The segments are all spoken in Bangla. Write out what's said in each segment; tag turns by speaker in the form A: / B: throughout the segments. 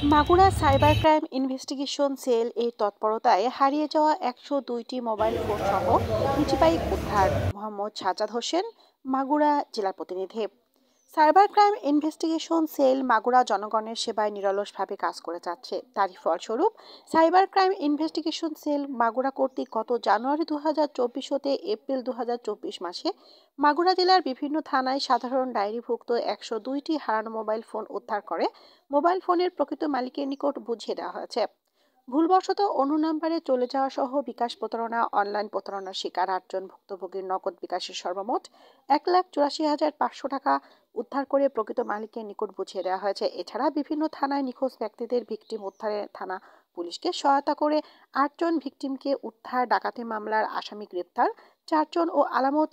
A: Magura cyber crime investigation cell এর তৎপরতায় হারিয়ে যাওয়া ১০২টি মোবাইল ফোন সহ ২টি বাইক উদ্ধার। মোহাম্মদ সাজ্জাদ হোসেন, মাগুরা জেলা প্রতিনিধি। Cyber crime investigation cell Magura জনগণের সেবায় নিরলসভাবে কাজ করে যাচ্ছে। তারই ফলস্বরূপ cyber crime investigation cell Magura কর্তৃক গত জানুয়ারি ২০২৪ হতে এপ্রিল ২০২৪ মাসে মাগুরা জেলার বিভিন্ন থানায় সাধারণ ডায়েরিভুক্ত ১০২টি হারানো মোবাইল ফোন উদ্ধার করে মোবাইল ফোনের প্রকৃত মালিকের নিকট বুঝিয়ে দেওয়া হয়েছে। ভুলবশত অন্য নাম্বারে চলে যাওয়া সহ বিকাশ প্রতারণা, অনলাইন প্রতারণার শিকার ৮জন ভুক্তভোগীর নগদ বিকাশের সর্বমোট ১,৮৪,৫০০ টাকা উদ্ধার করে প্রকৃত মালিকের নিকট বুঝিয়ে দেওয়া হয়েছে। এছাড়া বিভিন্ন থানায় নিখোঁজ ব্যক্তিদের ভিকটিম উদ্ধারে থানা পুলিশকে সহায়তা করে ৮জন ভিকটিমকে উদ্ধার, ডাকাতি মামলার আসামি গ্রেপ্তার ৪জন ও আলামত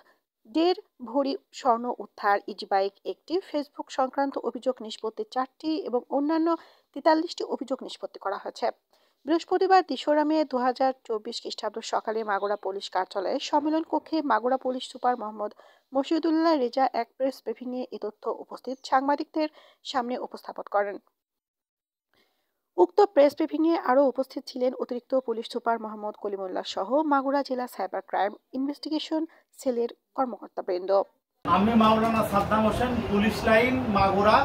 A: ১.৫ ভরি স্বর্ণ উদ্ধার, ইজিবাইক একটি, ফেসবুক সংক্রান্ত অভিযোগ নিষ্পত্তি ৪টি এবং অন্যান্য ৪৩টি অভিযোগ নিষ্পত্তি করা হয়েছে। বৃহস্পতিবার ৩রা মে ২০২৪ খ্রিস্টাব্দ সকালে মাগুরা পুলিশ কার্যালয়ে সম্মেলন কক্ষে মাগুরা পুলিশ সুপার মোহাম্মদ মশিউদুল্লাহ রেজা এক প্রেস ব্রিফিংয়ে এ তথ্য উপস্থিত সাংবাদিকদের সামনে উপস্থাপন করেন। উক্ত প্রেস ব্রিফিংয়ে আরও উপস্থিত ছিলেন অতিরিক্ত পুলিশ সুপার মোহাম্মদ কলিমুল্লাহ সহ মাগুরা জেলা সাইবার ক্রাইম ইনভেস্টিগেশন সেলের কর্মকর্তাবৃন্দ।
B: আমি মাওলানা সাদ্দাম হোসেন, পুলিশ লাইন মাগুরা।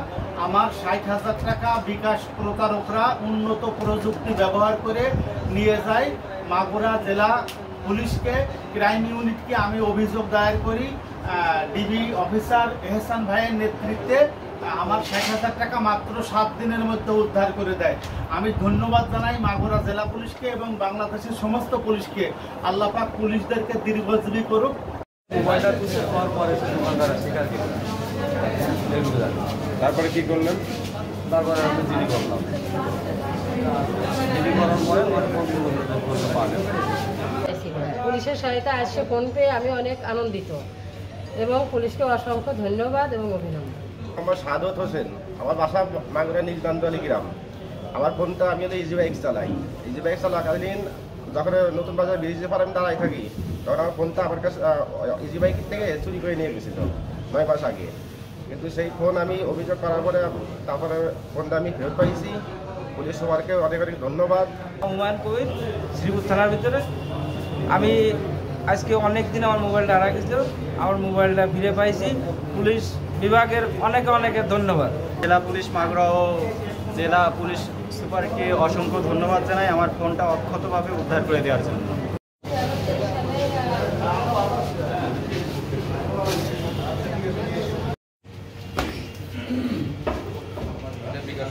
B: আমার ৬০,০০০ টাকা বিকাশ প্রতারকরা উন্নত প্রযুক্তি ব্যবহার করে নিয়ে যায়। মাগুরা জেলা পুলিশকে, ক্রাইম ইউনিটকে আমি অভিযোগ দায়ের করি। ডিবি অফিসার এহসান ভাইয়ের নেতৃত্বে আমার ৬০,০০০ টাকা মাত্র ৭ দিনের মধ্যে উদ্ধার করে দেয়। আমি ধন্যবাদ জানাই মাগুরা জেলা পুলিশকে এবং বাংলাদেশের সমস্ত পুলিশকে। আল্লাহ পাক পুলিশদেরকে দীর্ঘজীবী করুক।
C: তারপরে কি করলেন?
D: তারপরে আমি জিডি করলাম। জিডি করার পরে
E: পুলিশের সহায়তা আসছে ফোন পেয়ে আমি অনেক আনন্দিত এবং পুলিশকে অসংখ্য ধন্যবাদ এবং অভিনন্দন।
C: আমার সাদত হোসেন, আমার বাসা মাগুরা নিজবান্ধলি গ্রাম। আমার ফোনটা আমি ইজি বাইক চালাই। ইজি বাইক চালাকালীন যখন নতুন বাজার ব্রিজে পার আমি দাঁড়াই থাকি, তখন আমার ফোনটা আমার কাছে ইজি বাইক থেকে চুরি করে নিয়ে গেছিল ৯ মাস আগে। কিন্তু সেই ফোন আমি অভিযোগ করার পরে তারপরে ফোনটা আমি ফেরত পাইছি। পুলিশ সবাইকে অনেক অনেক ধন্যবাদ।
D: হুমায়ুন কবির, শ্রীপুর থানার ভিতরে। আমি আজকে অনেক দিন আমার মোবাইলটা হারা গেছিল, আমার মোবাইলটা ফিরে পাইছি। পুলিশ বিভাগের অনেকে ধন্যবাদ।
F: জেলা পুলিশ মাগুরা ও জেলা পুলিশ সুপারকে অসংখ্য ধন্যবাদ জানাই আমার ফোনটা অক্ষতভাবে উদ্ধার করে দেওয়ার জন্য।
C: বিকাশ